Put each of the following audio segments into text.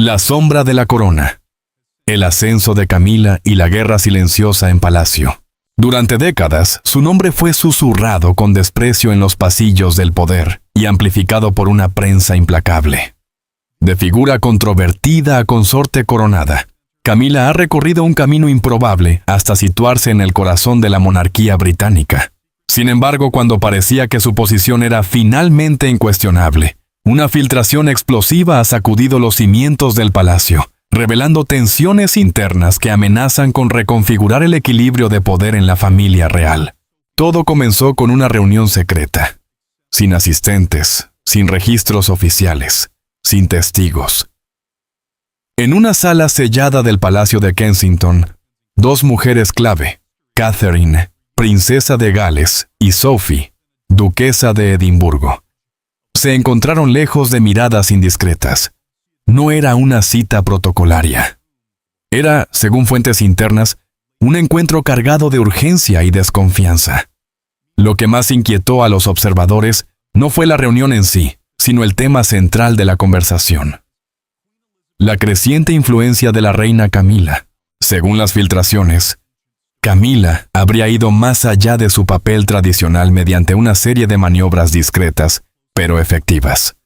La sombra de la corona. El ascenso de Camila y la guerra silenciosa en palacio. Durante décadas, su nombre fue susurrado con desprecio en los pasillos del poder y amplificado por una prensa implacable. De figura controvertida a consorte coronada, Camila ha recorrido un camino improbable hasta situarse en el corazón de la monarquía británica. Sin embargo, cuando parecía que su posición era finalmente incuestionable, una filtración explosiva ha sacudido los cimientos del palacio, revelando tensiones internas que amenazan con reconfigurar el equilibrio de poder en la familia real. Todo comenzó con una reunión secreta, sin asistentes, sin registros oficiales, sin testigos. En una sala sellada del Palacio de Kensington, dos mujeres clave, Catherine, princesa de Gales, y Sophie, duquesa de Edimburgo, se encontraron lejos de miradas indiscretas. No era una cita protocolaria. Era, según fuentes internas, un encuentro cargado de urgencia y desconfianza. Lo que más inquietó a los observadores no fue la reunión en sí, sino el tema central de la conversación. La creciente influencia de la reina Camila. Según las filtraciones, Camila habría ido más allá de su papel tradicional mediante una serie de maniobras discretas, pero efectivas.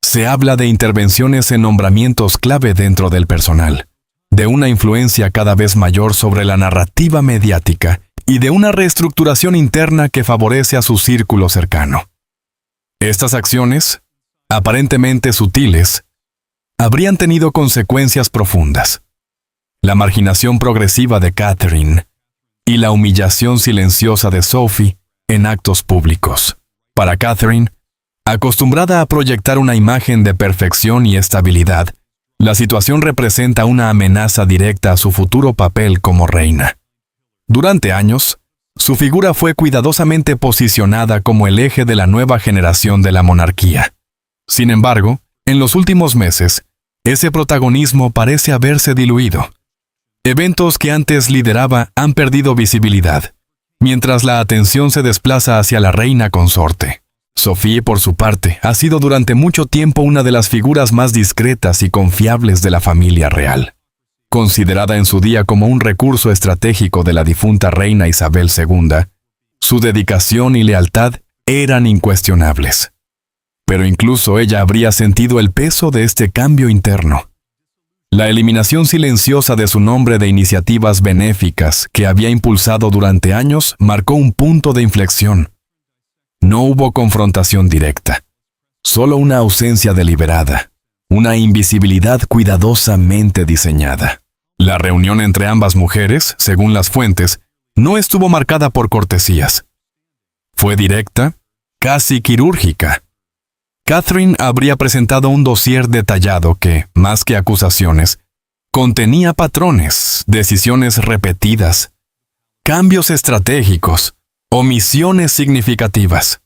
Se habla de intervenciones en nombramientos clave dentro del personal, de una influencia cada vez mayor sobre la narrativa mediática y de una reestructuración interna que favorece a su círculo cercano. Estas acciones, aparentemente sutiles, habrían tenido consecuencias profundas. La marginación progresiva de Catherine y la humillación silenciosa de Sophie en actos públicos. Para Catherine, acostumbrada a proyectar una imagen de perfección y estabilidad, la situación representa una amenaza directa a su futuro papel como reina. Durante años, su figura fue cuidadosamente posicionada como el eje de la nueva generación de la monarquía. Sin embargo, en los últimos meses, ese protagonismo parece haberse diluido. Eventos que antes lideraba han perdido visibilidad, mientras la atención se desplaza hacia la reina consorte. Sophie, por su parte, ha sido durante mucho tiempo una de las figuras más discretas y confiables de la familia real. Considerada en su día como un recurso estratégico de la difunta reina Isabel II, su dedicación y lealtad eran incuestionables. Pero incluso ella habría sentido el peso de este cambio interno. La eliminación silenciosa de su nombre de iniciativas benéficas que había impulsado durante años marcó un punto de inflexión. No hubo confrontación directa, solo una ausencia deliberada, una invisibilidad cuidadosamente diseñada. La reunión entre ambas mujeres, según las fuentes, no estuvo marcada por cortesías. Fue directa, casi quirúrgica. Catherine habría presentado un dossier detallado que, más que acusaciones, contenía patrones, decisiones repetidas, cambios estratégicos, omisiones significativas.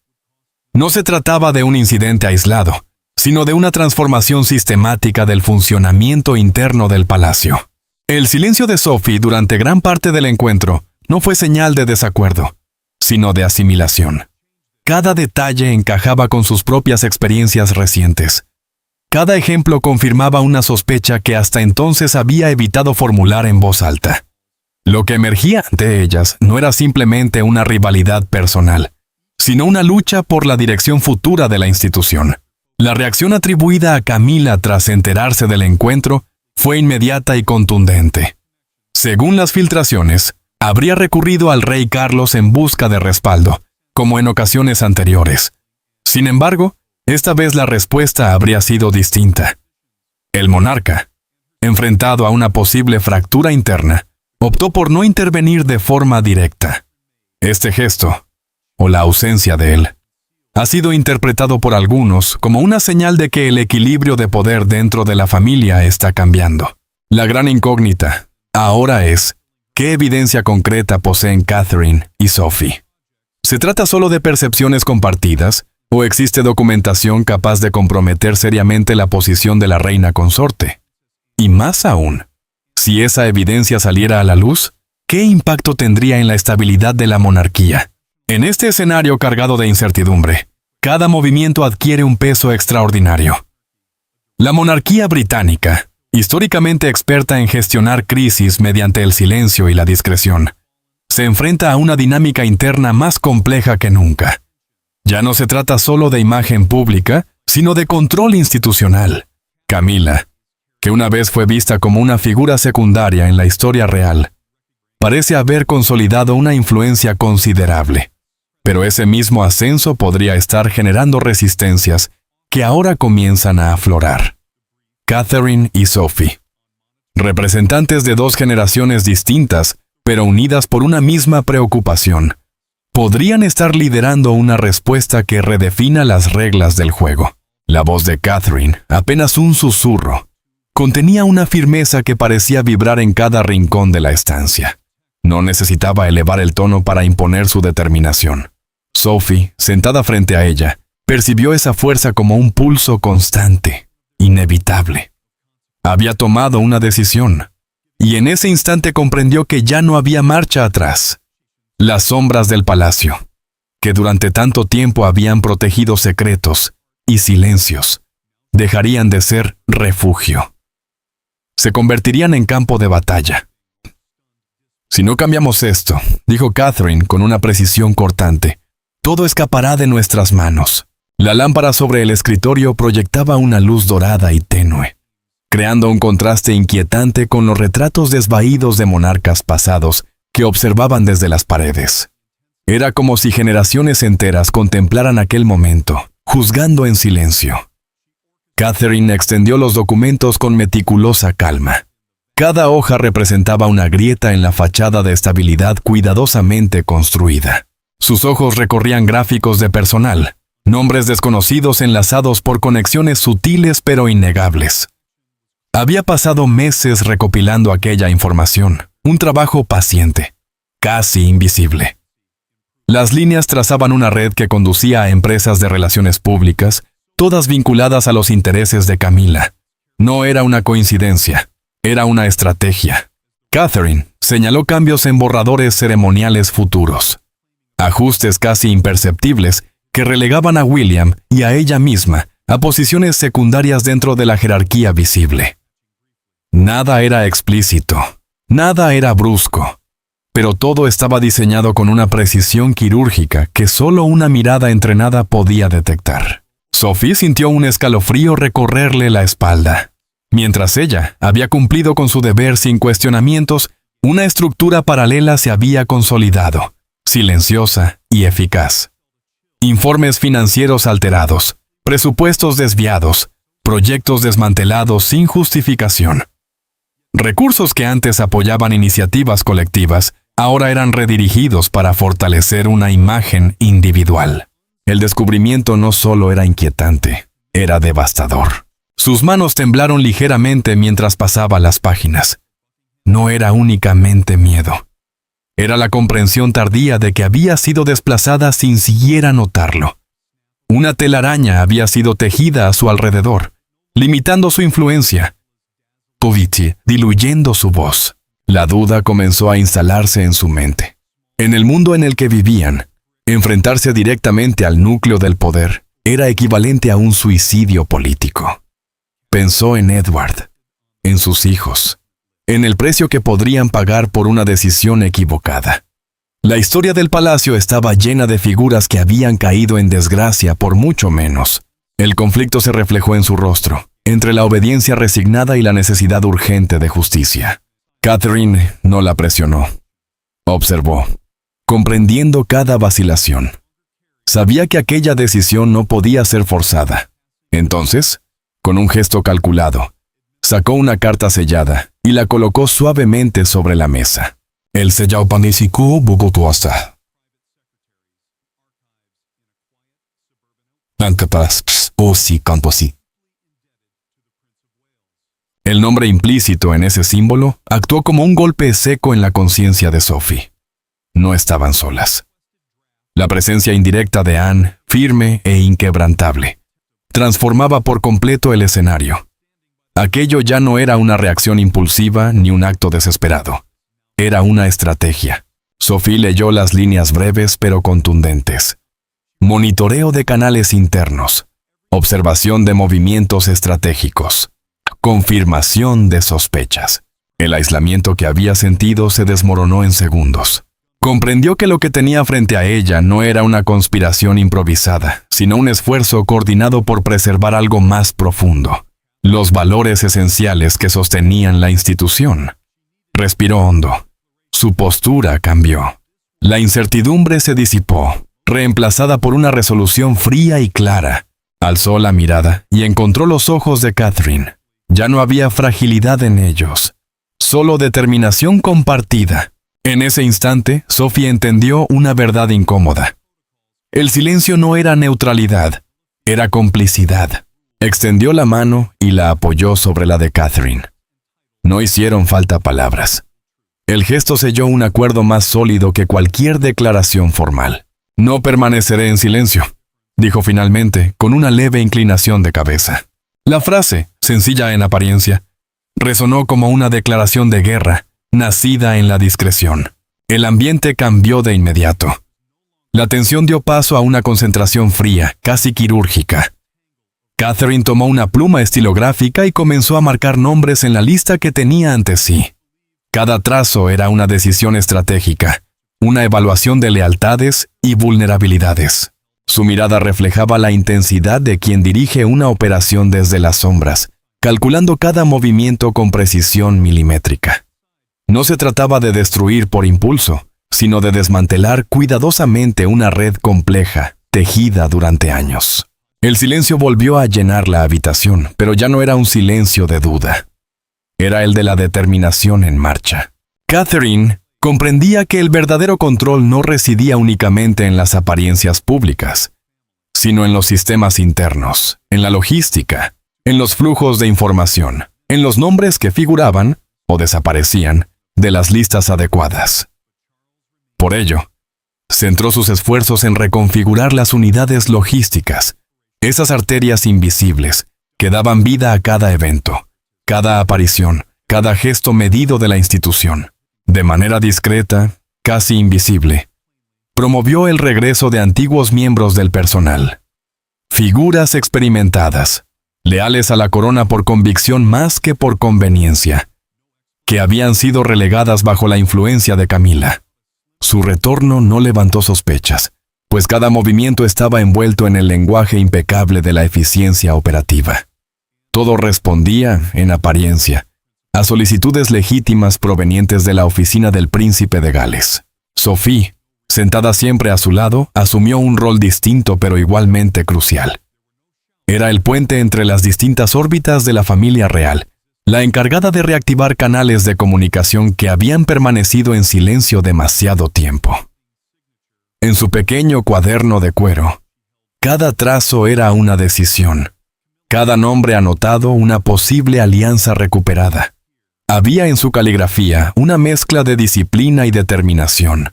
No se trataba de un incidente aislado, sino de una transformación sistemática del funcionamiento interno del palacio. El silencio de Sophie durante gran parte del encuentro no fue señal de desacuerdo, sino de asimilación. Cada detalle encajaba con sus propias experiencias recientes. Cada ejemplo confirmaba una sospecha que hasta entonces había evitado formular en voz alta. Lo que emergía ante ellas no era simplemente una rivalidad personal, sino una lucha por la dirección futura de la institución. La reacción atribuida a Camila tras enterarse del encuentro fue inmediata y contundente. Según las filtraciones, habría recurrido al rey Carlos en busca de respaldo, como en ocasiones anteriores. Sin embargo, esta vez la respuesta habría sido distinta. El monarca, enfrentado a una posible fractura interna, optó por no intervenir de forma directa. Este gesto, o la ausencia de él, ha sido interpretado por algunos como una señal de que el equilibrio de poder dentro de la familia está cambiando. La gran incógnita, ahora es, ¿qué evidencia concreta poseen Catherine y Sophie? ¿Se trata solo de percepciones compartidas, o existe documentación capaz de comprometer seriamente la posición de la reina consorte? Y más aún, si esa evidencia saliera a la luz, ¿qué impacto tendría en la estabilidad de la monarquía? En este escenario cargado de incertidumbre, cada movimiento adquiere un peso extraordinario. La monarquía británica, históricamente experta en gestionar crisis mediante el silencio y la discreción, se enfrenta a una dinámica interna más compleja que nunca. Ya no se trata solo de imagen pública, sino de control institucional. Camila, que una vez fue vista como una figura secundaria en la historia real, parece haber consolidado una influencia considerable. Pero ese mismo ascenso podría estar generando resistencias que ahora comienzan a aflorar. Catherine y Sophie, representantes de dos generaciones distintas, pero unidas por una misma preocupación, podrían estar liderando una respuesta que redefina las reglas del juego. La voz de Catherine, apenas un susurro, contenía una firmeza que parecía vibrar en cada rincón de la estancia. No necesitaba elevar el tono para imponer su determinación. Sophie, sentada frente a ella, percibió esa fuerza como un pulso constante, inevitable. Había tomado una decisión, y en ese instante comprendió que ya no había marcha atrás. Las sombras del palacio, que durante tanto tiempo habían protegido secretos y silencios, dejarían de ser refugio. Se convertirían en campo de batalla. Si no cambiamos esto, dijo Catherine con una precisión cortante, todo escapará de nuestras manos. La lámpara sobre el escritorio proyectaba una luz dorada y tenue, creando un contraste inquietante con los retratos desvaídos de monarcas pasados que observaban desde las paredes. Era como si generaciones enteras contemplaran aquel momento, juzgando en silencio. Catherine extendió los documentos con meticulosa calma. Cada hoja representaba una grieta en la fachada de estabilidad cuidadosamente construida. Sus ojos recorrían gráficos de personal, nombres desconocidos enlazados por conexiones sutiles pero innegables. Había pasado meses recopilando aquella información, un trabajo paciente, casi invisible. Las líneas trazaban una red que conducía a empresas de relaciones públicas, todas vinculadas a los intereses de Camila. No era una coincidencia, era una estrategia. Catherine señaló cambios en borradores ceremoniales futuros, ajustes casi imperceptibles que relegaban a William y a ella misma a posiciones secundarias dentro de la jerarquía visible. Nada era explícito, nada era brusco, pero todo estaba diseñado con una precisión quirúrgica que solo una mirada entrenada podía detectar. Sophie sintió un escalofrío recorrerle la espalda. Mientras ella había cumplido con su deber sin cuestionamientos, una estructura paralela se había consolidado, silenciosa y eficaz. Informes financieros alterados, presupuestos desviados, proyectos desmantelados sin justificación. Recursos que antes apoyaban iniciativas colectivas, ahora eran redirigidos para fortalecer una imagen individual. El descubrimiento no solo era inquietante, era devastador. Sus manos temblaron ligeramente mientras pasaba las páginas. No era únicamente miedo. Era la comprensión tardía de que había sido desplazada sin siquiera notarlo. Una telaraña había sido tejida a su alrededor, limitando su influencia, diluyendo su voz. La duda comenzó a instalarse en su mente. En el mundo en el que vivían, enfrentarse directamente al núcleo del poder era equivalente a un suicidio político. Pensó en Edward, en sus hijos, en el precio que podrían pagar por una decisión equivocada. La historia del palacio estaba llena de figuras que habían caído en desgracia por mucho menos. El conflicto se reflejó en su rostro, entre la obediencia resignada y la necesidad urgente de justicia. Catherine no la presionó. Observó, comprendiendo cada vacilación. Sabía que aquella decisión no podía ser forzada. Entonces, con un gesto calculado, sacó una carta sellada y la colocó suavemente sobre la mesa. El sellao panisiku bugotuasta. Ancapas, osi camposi. El nombre implícito en ese símbolo actuó como un golpe seco en la conciencia de Sophie. No estaban solas. La presencia indirecta de Anne, firme e inquebrantable, transformaba por completo el escenario. Aquello ya no era una reacción impulsiva ni un acto desesperado. Era una estrategia. Sophie leyó las líneas breves pero contundentes. Monitoreo de canales internos. Observación de movimientos estratégicos. confirmación de sospechas. El aislamiento que había sentido se desmoronó en segundos. Comprendió que lo que tenía frente a ella no era una conspiración improvisada, sino un esfuerzo coordinado por preservar algo más profundo, los valores esenciales que sostenían la institución. Respiró hondo. Su postura cambió. La incertidumbre se disipó, reemplazada por una resolución fría y clara. Alzó la mirada y encontró los ojos de Catherine. Ya no había fragilidad en ellos, solo determinación compartida. En ese instante, Sophie entendió una verdad incómoda. El silencio no era neutralidad, era complicidad. Extendió la mano y la apoyó sobre la de Catherine. No hicieron falta palabras. El gesto selló un acuerdo más sólido que cualquier declaración formal. «No permaneceré en silencio», dijo finalmente, con una leve inclinación de cabeza. La frase, sencilla en apariencia, resonó como una declaración de guerra, nacida en la discreción. El ambiente cambió de inmediato. La tensión dio paso a una concentración fría, casi quirúrgica. Catherine tomó una pluma estilográfica y comenzó a marcar nombres en la lista que tenía ante sí. Cada trazo era una decisión estratégica, una evaluación de lealtades y vulnerabilidades. Su mirada reflejaba la intensidad de quien dirige una operación desde las sombras, calculando cada movimiento con precisión milimétrica. No se trataba de destruir por impulso, sino de desmantelar cuidadosamente una red compleja, tejida durante años. El silencio volvió a llenar la habitación, pero ya no era un silencio de duda. Era el de la determinación en marcha. Catherine comprendía que el verdadero control no residía únicamente en las apariencias públicas, sino en los sistemas internos, en la logística, en los flujos de información, en los nombres que figuraban, o desaparecían, de las listas adecuadas. Por ello, centró sus esfuerzos en reconfigurar las unidades logísticas, esas arterias invisibles que daban vida a cada evento, cada aparición, cada gesto medido de la institución. De manera discreta, casi invisible, promovió el regreso de antiguos miembros del personal. Figuras experimentadas, leales a la corona por convicción más que por conveniencia, que habían sido relegadas bajo la influencia de Camila. Su retorno no levantó sospechas, pues cada movimiento estaba envuelto en el lenguaje impecable de la eficiencia operativa. Todo respondía, en apariencia, a solicitudes legítimas provenientes de la oficina del príncipe de Gales. Sophie, sentada siempre a su lado, asumió un rol distinto pero igualmente crucial. Era el puente entre las distintas órbitas de la familia real, la encargada de reactivar canales de comunicación que habían permanecido en silencio demasiado tiempo. En su pequeño cuaderno de cuero, cada trazo era una decisión, cada nombre anotado una posible alianza recuperada. Había en su caligrafía una mezcla de disciplina y determinación,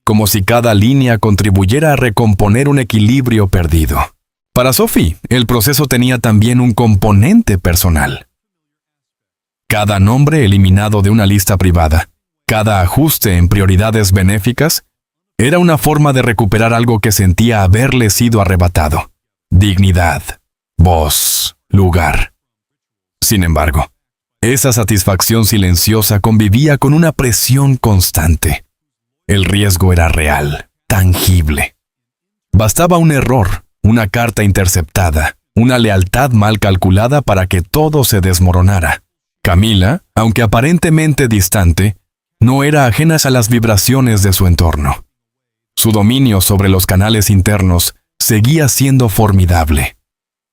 como si cada línea contribuyera a recomponer un equilibrio perdido. Para Sophie, el proceso tenía también un componente personal. Cada nombre eliminado de una lista privada, cada ajuste en prioridades benéficas, era una forma de recuperar algo que sentía haberle sido arrebatado: dignidad, voz, lugar. Sin embargo, esa satisfacción silenciosa convivía con una presión constante. El riesgo era real, tangible. Bastaba un error, una carta interceptada, una lealtad mal calculada para que todo se desmoronara. Camila, aunque aparentemente distante, no era ajena a las vibraciones de su entorno. Su dominio sobre los canales internos seguía siendo formidable.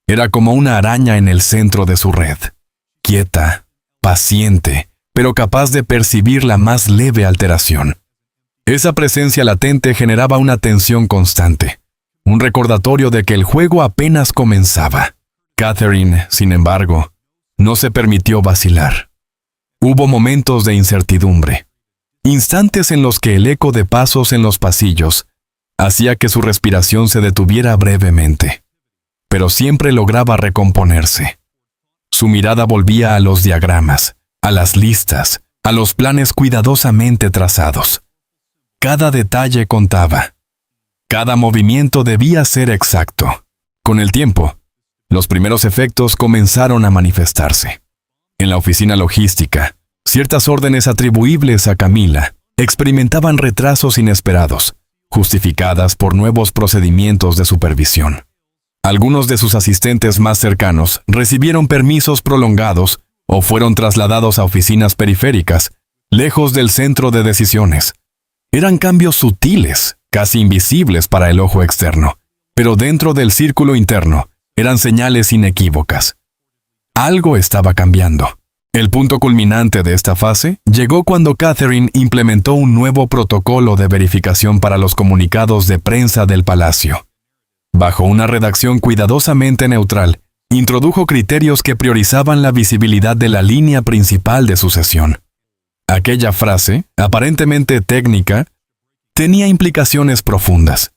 Era como una araña en el centro de su red, quieta, paciente, pero capaz de percibir la más leve alteración. Esa presencia latente generaba una tensión constante, un recordatorio de que el juego apenas comenzaba. Catherine, sin embargo, no se permitió vacilar. Hubo momentos de incertidumbre, instantes en los que el eco de pasos en los pasillos hacía que su respiración se detuviera brevemente, pero siempre lograba recomponerse. Su mirada volvía a los diagramas, a las listas, a los planes cuidadosamente trazados. Cada detalle contaba. Cada movimiento debía ser exacto. Con el tiempo, los primeros efectos comenzaron a manifestarse. En la oficina logística, ciertas órdenes atribuibles a Camila experimentaban retrasos inesperados, justificadas por nuevos procedimientos de supervisión. Algunos de sus asistentes más cercanos recibieron permisos prolongados o fueron trasladados a oficinas periféricas, lejos del centro de decisiones. Eran cambios sutiles, casi invisibles para el ojo externo, pero dentro del círculo interno eran señales inequívocas. Algo estaba cambiando. El punto culminante de esta fase llegó cuando Catherine implementó un nuevo protocolo de verificación para los comunicados de prensa del palacio. Bajo una redacción cuidadosamente neutral, introdujo criterios que priorizaban la visibilidad de la línea principal de sucesión. Aquella frase, aparentemente técnica, tenía implicaciones profundas.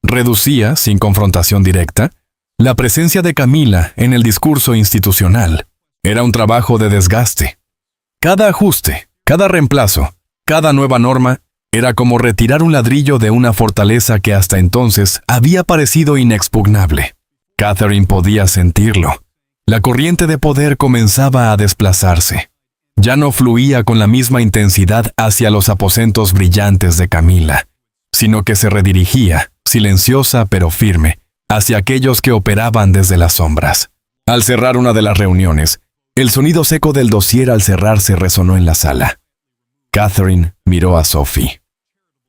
Reducía, sin confrontación directa, la presencia de Camila en el discurso institucional. Era un trabajo de desgaste. Cada ajuste, cada reemplazo, cada nueva norma, era como retirar un ladrillo de una fortaleza que hasta entonces había parecido inexpugnable. Catherine podía sentirlo. La corriente de poder comenzaba a desplazarse. Ya no fluía con la misma intensidad hacia los aposentos brillantes de Camila, sino que se redirigía, silenciosa pero firme, hacia aquellos que operaban desde las sombras. Al cerrar una de las reuniones, el sonido seco del dossier al cerrarse resonó en la sala. Catherine miró a Sophie.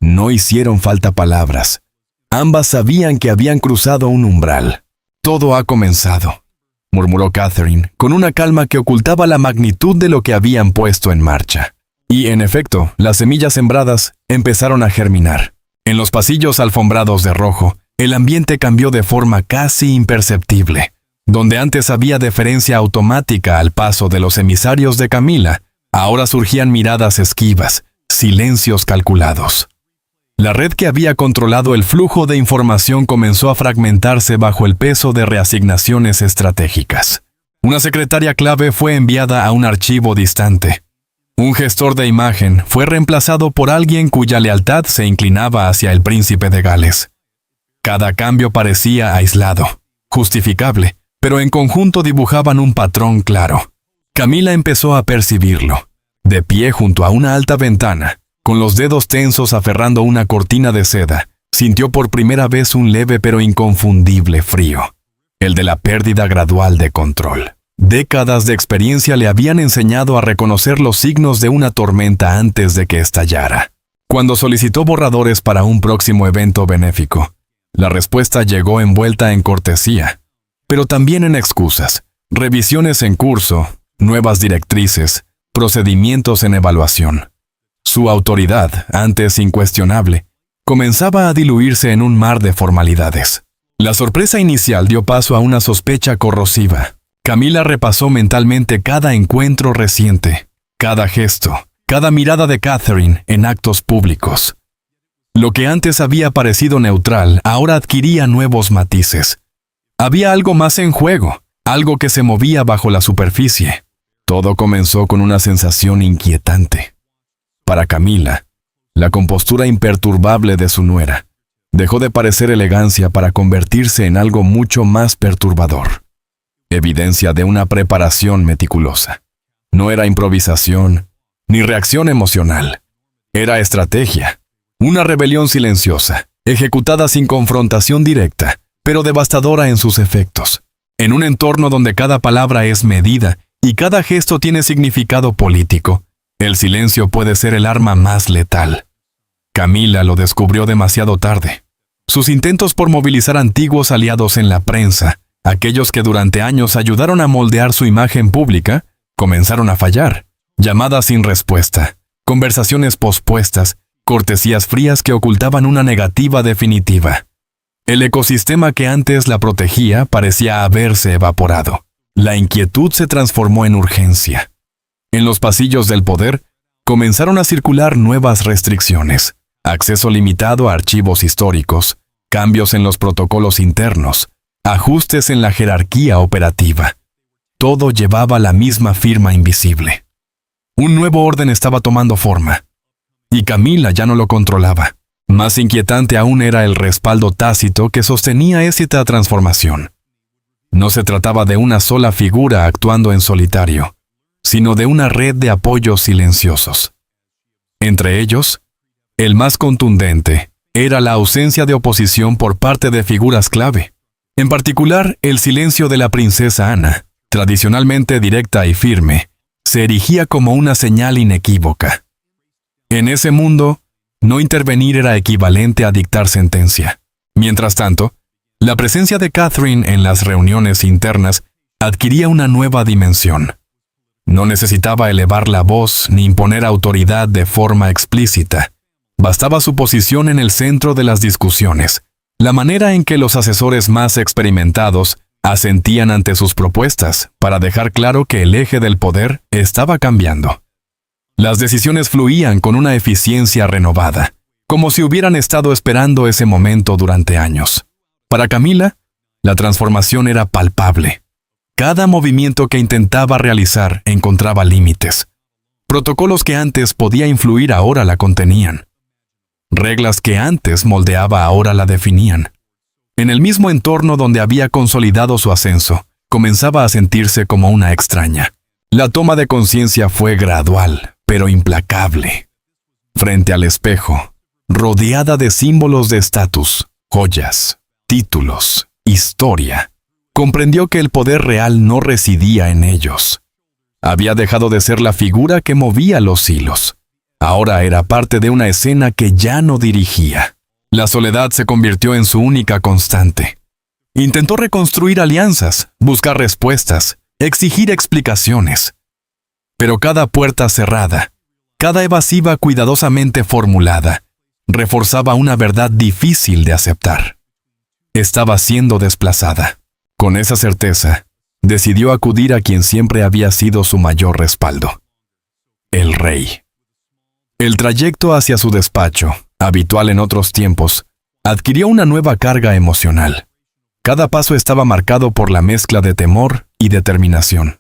No hicieron falta palabras. Ambas sabían que habían cruzado un umbral. Todo ha comenzado, murmuró Catherine, con una calma que ocultaba la magnitud de lo que habían puesto en marcha. Y, en efecto, las semillas sembradas empezaron a germinar. En los pasillos alfombrados de rojo, el ambiente cambió de forma casi imperceptible. Donde antes había deferencia automática al paso de los emisarios de Camila, ahora surgían miradas esquivas, silencios calculados. La red que había controlado el flujo de información comenzó a fragmentarse bajo el peso de reasignaciones estratégicas. Una secretaria clave fue enviada a un archivo distante. Un gestor de imagen fue reemplazado por alguien cuya lealtad se inclinaba hacia el príncipe de Gales. Cada cambio parecía aislado, justificable, pero en conjunto dibujaban un patrón claro. Camila empezó a percibirlo. De pie junto a una alta ventana, con los dedos tensos aferrando una cortina de seda, sintió por primera vez un leve pero inconfundible frío, el de la pérdida gradual de control. Décadas de experiencia le habían enseñado a reconocer los signos de una tormenta antes de que estallara. Cuando solicitó borradores para un próximo evento benéfico, la respuesta llegó envuelta en cortesía, pero también en excusas, revisiones en curso, nuevas directrices, procedimientos en evaluación. Su autoridad, antes incuestionable, comenzaba a diluirse en un mar de formalidades. La sorpresa inicial dio paso a una sospecha corrosiva. Camila repasó mentalmente cada encuentro reciente, cada gesto, cada mirada de Catherine en actos públicos. Lo que antes había parecido neutral ahora adquiría nuevos matices. Había algo más en juego, algo que se movía bajo la superficie. Todo comenzó con una sensación inquietante. Para Camila, la compostura imperturbable de su nuera dejó de parecer elegancia para convertirse en algo mucho más perturbador. Evidencia de una preparación meticulosa. No era improvisación, ni reacción emocional. Era estrategia. Una rebelión silenciosa, ejecutada sin confrontación directa, pero devastadora en sus efectos. En un entorno donde cada palabra es medida y cada gesto tiene significado político, el silencio puede ser el arma más letal. Camila lo descubrió demasiado tarde. Sus intentos por movilizar antiguos aliados en la prensa, aquellos que durante años ayudaron a moldear su imagen pública, comenzaron a fallar. Llamadas sin respuesta, conversaciones pospuestas, cortesías frías que ocultaban una negativa definitiva. El ecosistema que antes la protegía parecía haberse evaporado. La inquietud se transformó en urgencia. En los pasillos del poder, comenzaron a circular nuevas restricciones, acceso limitado a archivos históricos, cambios en los protocolos internos, ajustes en la jerarquía operativa. Todo llevaba la misma firma invisible. Un nuevo orden estaba tomando forma, y Camila ya no lo controlaba. Más inquietante aún era el respaldo tácito que sostenía esta transformación. No se trataba de una sola figura actuando en solitario, sino de una red de apoyos silenciosos. Entre ellos, el más contundente era la ausencia de oposición por parte de figuras clave. En particular, el silencio de la princesa Ana, tradicionalmente directa y firme, se erigía como una señal inequívoca. En ese mundo, no intervenir era equivalente a dictar sentencia. Mientras tanto, la presencia de Catherine en las reuniones internas adquiría una nueva dimensión. No necesitaba elevar la voz ni imponer autoridad de forma explícita. Bastaba su posición en el centro de las discusiones, la manera en que los asesores más experimentados asentían ante sus propuestas para dejar claro que el eje del poder estaba cambiando. Las decisiones fluían con una eficiencia renovada, como si hubieran estado esperando ese momento durante años. Para Camila, la transformación era palpable. Cada movimiento que intentaba realizar encontraba límites. Protocolos que antes podía influir ahora la contenían. Reglas que antes moldeaba ahora la definían. En el mismo entorno donde había consolidado su ascenso, comenzaba a sentirse como una extraña. La toma de conciencia fue gradual, pero implacable. Frente al espejo, rodeada de símbolos de estatus, joyas, títulos, historia, comprendió que el poder real no residía en ellos. Había dejado de ser la figura que movía los hilos. Ahora era parte de una escena que ya no dirigía. La soledad se convirtió en su única constante. Intentó reconstruir alianzas, buscar respuestas, exigir explicaciones. Pero cada puerta cerrada, cada evasiva cuidadosamente formulada, reforzaba una verdad difícil de aceptar. Estaba siendo desplazada. Con esa certeza, decidió acudir a quien siempre había sido su mayor respaldo: el rey. El trayecto hacia su despacho, habitual en otros tiempos, adquirió una nueva carga emocional. Cada paso estaba marcado por la mezcla de temor y determinación.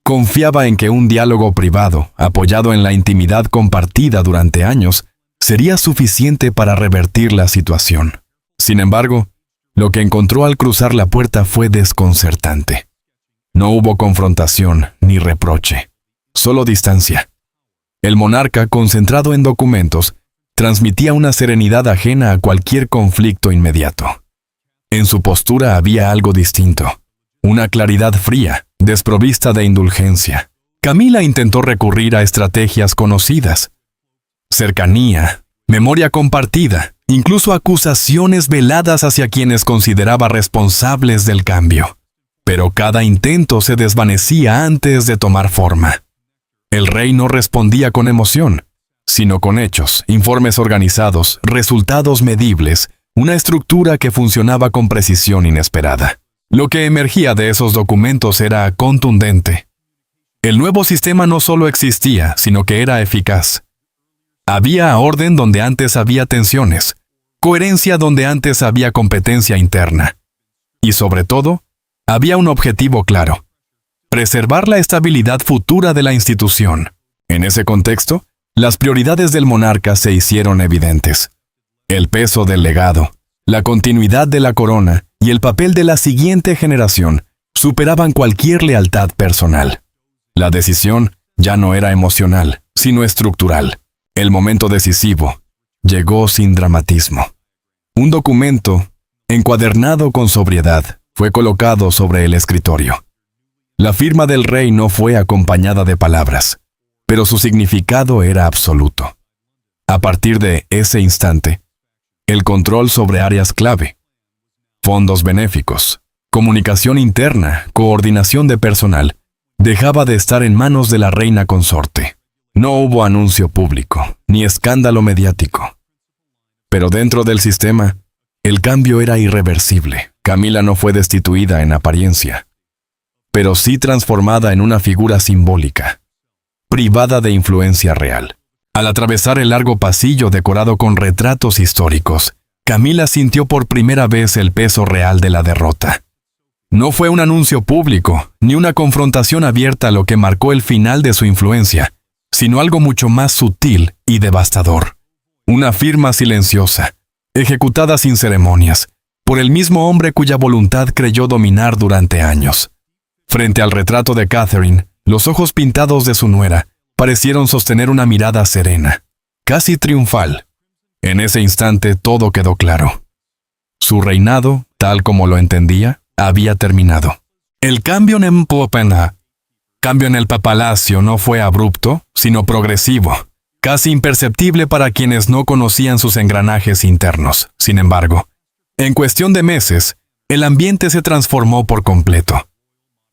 Confiaba en que un diálogo privado, apoyado en la intimidad compartida durante años, sería suficiente para revertir la situación. Sin embargo, lo que encontró al cruzar la puerta fue desconcertante. No hubo confrontación ni reproche, solo distancia. El monarca, concentrado en documentos, transmitía una serenidad ajena a cualquier conflicto inmediato. En su postura había algo distinto, una claridad fría, desprovista de indulgencia. Camila intentó recurrir a estrategias conocidas: cercanía, memoria compartida, incluso acusaciones veladas hacia quienes consideraba responsables del cambio. Pero cada intento se desvanecía antes de tomar forma. El rey no respondía con emoción, sino con hechos, informes organizados, resultados medibles, una estructura que funcionaba con precisión inesperada. Lo que emergía de esos documentos era contundente. El nuevo sistema no solo existía, sino que era eficaz. Había orden donde antes había tensiones, coherencia donde antes había competencia interna. Y sobre todo, había un objetivo claro: preservar la estabilidad futura de la institución. En ese contexto, las prioridades del monarca se hicieron evidentes. El peso del legado, la continuidad de la corona y el papel de la siguiente generación superaban cualquier lealtad personal. La decisión ya no era emocional, sino estructural. El momento decisivo llegó sin dramatismo. Un documento, encuadernado con sobriedad, fue colocado sobre el escritorio. La firma del rey no fue acompañada de palabras, pero su significado era absoluto. A partir de ese instante, el control sobre áreas clave, fondos benéficos, comunicación interna, coordinación de personal, dejaba de estar en manos de la reina consorte. No hubo anuncio público, ni escándalo mediático. Pero dentro del sistema, el cambio era irreversible. Camila no fue destituida en apariencia, pero sí transformada en una figura simbólica, privada de influencia real. Al atravesar el largo pasillo decorado con retratos históricos, Camila sintió por primera vez el peso real de la derrota. No fue un anuncio público, ni una confrontación abierta lo que marcó el final de su influencia, sino algo mucho más sutil y devastador. Una firma silenciosa, ejecutada sin ceremonias, por el mismo hombre cuya voluntad creyó dominar durante años. Frente al retrato de Catherine, Los ojos pintados de su nuera parecieron sostener una mirada serena, casi triunfal. En ese instante todo quedó claro. Su reinado, tal como lo entendía, había terminado. El cambio en el palacio no fue abrupto, sino progresivo, casi imperceptible para quienes no conocían sus engranajes internos. Sin embargo, en cuestión de meses, el ambiente se transformó por completo.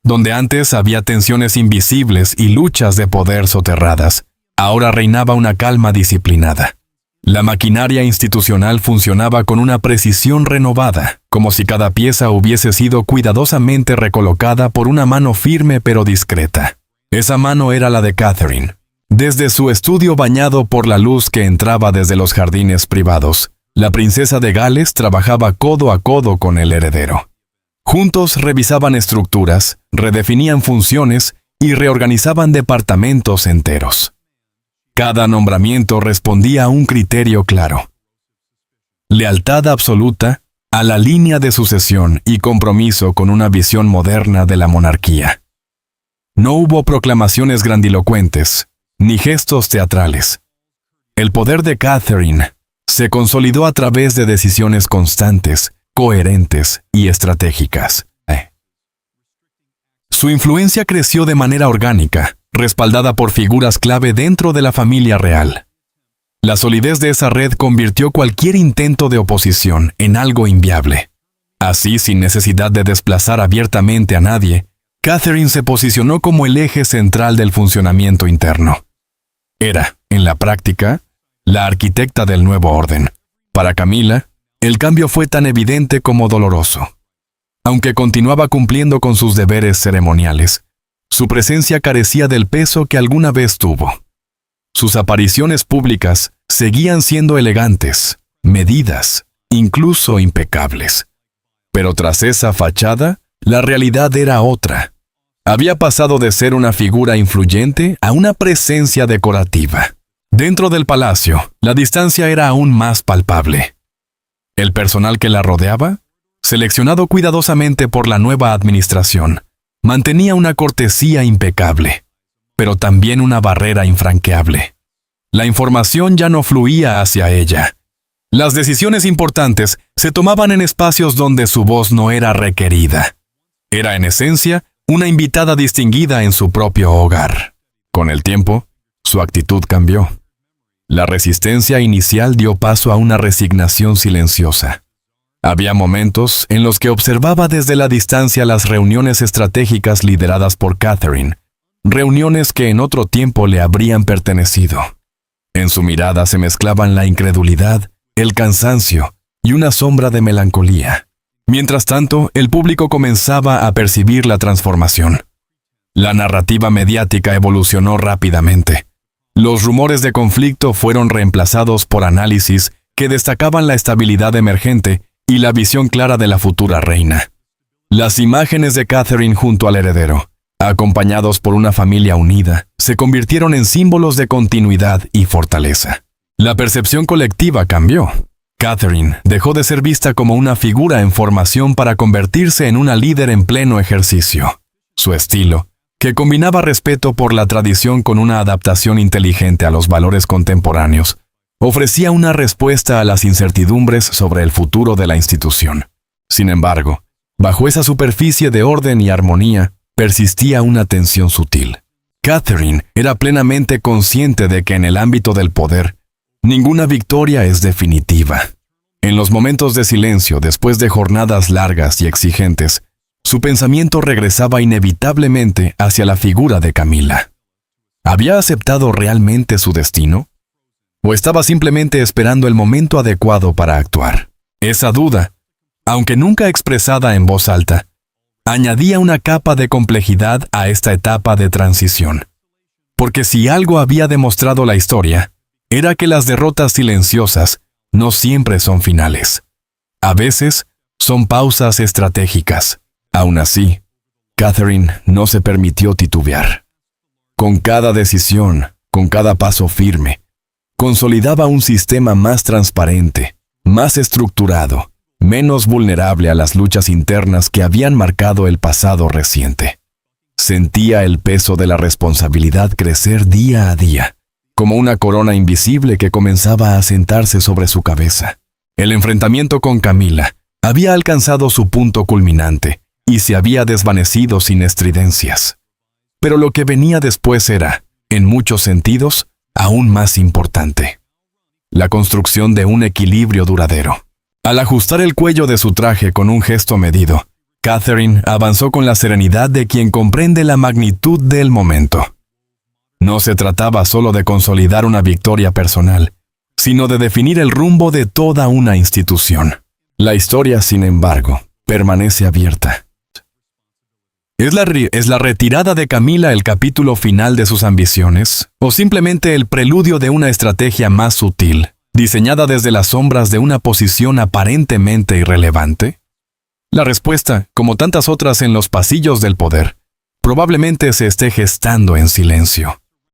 Donde antes había tensiones invisibles y luchas de poder soterradas, ahora reinaba una calma disciplinada. La maquinaria institucional funcionaba con una precisión renovada, como si cada pieza hubiese sido cuidadosamente recolocada por una mano firme pero discreta. Esa mano era la de Catherine. Desde su estudio bañado por la luz que entraba desde los jardines privados, la princesa de Gales trabajaba codo a codo con el heredero. Juntos revisaban estructuras, redefinían funciones y reorganizaban departamentos enteros. Cada nombramiento respondía a un criterio claro: lealtad absoluta a la línea de sucesión y compromiso con una visión moderna de la monarquía. No hubo proclamaciones grandilocuentes, ni gestos teatrales. El poder de Catherine se consolidó a través de decisiones constantes, coherentes y estratégicas. Su influencia creció de manera orgánica, respaldada por figuras clave dentro de la familia real. La solidez de esa red convirtió cualquier intento de oposición en algo inviable. Así, sin necesidad de desplazar abiertamente a nadie, Catherine se posicionó como el eje central del funcionamiento interno. Era, en la práctica, la arquitecta del nuevo orden. Para Camila, el cambio fue tan evidente como doloroso. Aunque continuaba cumpliendo con sus deberes ceremoniales, su presencia carecía del peso que alguna vez tuvo. Sus apariciones públicas seguían siendo elegantes, medidas, incluso impecables. Pero tras esa fachada, la realidad era otra. Había pasado de ser una figura influyente a una presencia decorativa. Dentro del palacio, la distancia era aún más palpable. El personal que la rodeaba, seleccionado cuidadosamente por la nueva administración, mantenía una cortesía impecable, pero también una barrera infranqueable. La información ya no fluía hacia ella. Las decisiones importantes se tomaban en espacios donde su voz no era requerida. Era, en esencia, una invitada distinguida en su propio hogar. Con el tiempo, su actitud cambió. La resistencia inicial dio paso a una resignación silenciosa. Había momentos en los que observaba desde la distancia las reuniones estratégicas lideradas por Catherine, reuniones que en otro tiempo le habrían pertenecido. En su mirada se mezclaban la incredulidad, el cansancio y una sombra de melancolía. Mientras tanto, el público comenzaba a percibir la transformación. La narrativa mediática evolucionó rápidamente. Los rumores de conflicto fueron reemplazados por análisis que destacaban la estabilidad emergente y la visión clara de la futura reina. Las imágenes de Catherine junto al heredero, acompañados por una familia unida, se convirtieron en símbolos de continuidad y fortaleza. La percepción colectiva cambió. Catherine dejó de ser vista como una figura en formación para convertirse en una líder en pleno ejercicio. Su estilo, que combinaba respeto por la tradición con una adaptación inteligente a los valores contemporáneos, ofrecía una respuesta a las incertidumbres sobre el futuro de la institución. Sin embargo, bajo esa superficie de orden y armonía, persistía una tensión sutil. Catherine era plenamente consciente de que en el ámbito del poder, ninguna victoria es definitiva. En los momentos de silencio, después de jornadas largas y exigentes, su pensamiento regresaba inevitablemente hacia la figura de Camila. ¿Había aceptado realmente su destino? ¿O estaba simplemente esperando el momento adecuado para actuar? Esa duda, aunque nunca expresada en voz alta, añadía una capa de complejidad a esta etapa de transición. Porque si algo había demostrado la historia, era que las derrotas silenciosas no siempre son finales. A veces son pausas estratégicas. Aún así, Catherine no se permitió titubear. Con cada decisión, con cada paso firme, consolidaba un sistema más transparente, más estructurado, menos vulnerable a las luchas internas que habían marcado el pasado reciente. Sentía el peso de la responsabilidad crecer día a día, como una corona invisible que comenzaba a sentarse sobre su cabeza. El enfrentamiento con Camila había alcanzado su punto culminante y se había desvanecido sin estridencias. Pero lo que venía después era, en muchos sentidos, aún más importante. La construcción de un equilibrio duradero. Al ajustar el cuello de su traje con un gesto medido, Catherine avanzó con la serenidad de quien comprende la magnitud del momento. No se trataba solo de consolidar una victoria personal, sino de definir el rumbo de toda una institución. La historia, sin embargo, permanece abierta. ¿Es la retirada de Camila el capítulo final de sus ambiciones, o simplemente el preludio de una estrategia más sutil, diseñada desde las sombras de una posición aparentemente irrelevante? La respuesta, como tantas otras en los pasillos del poder, probablemente se esté gestando en silencio.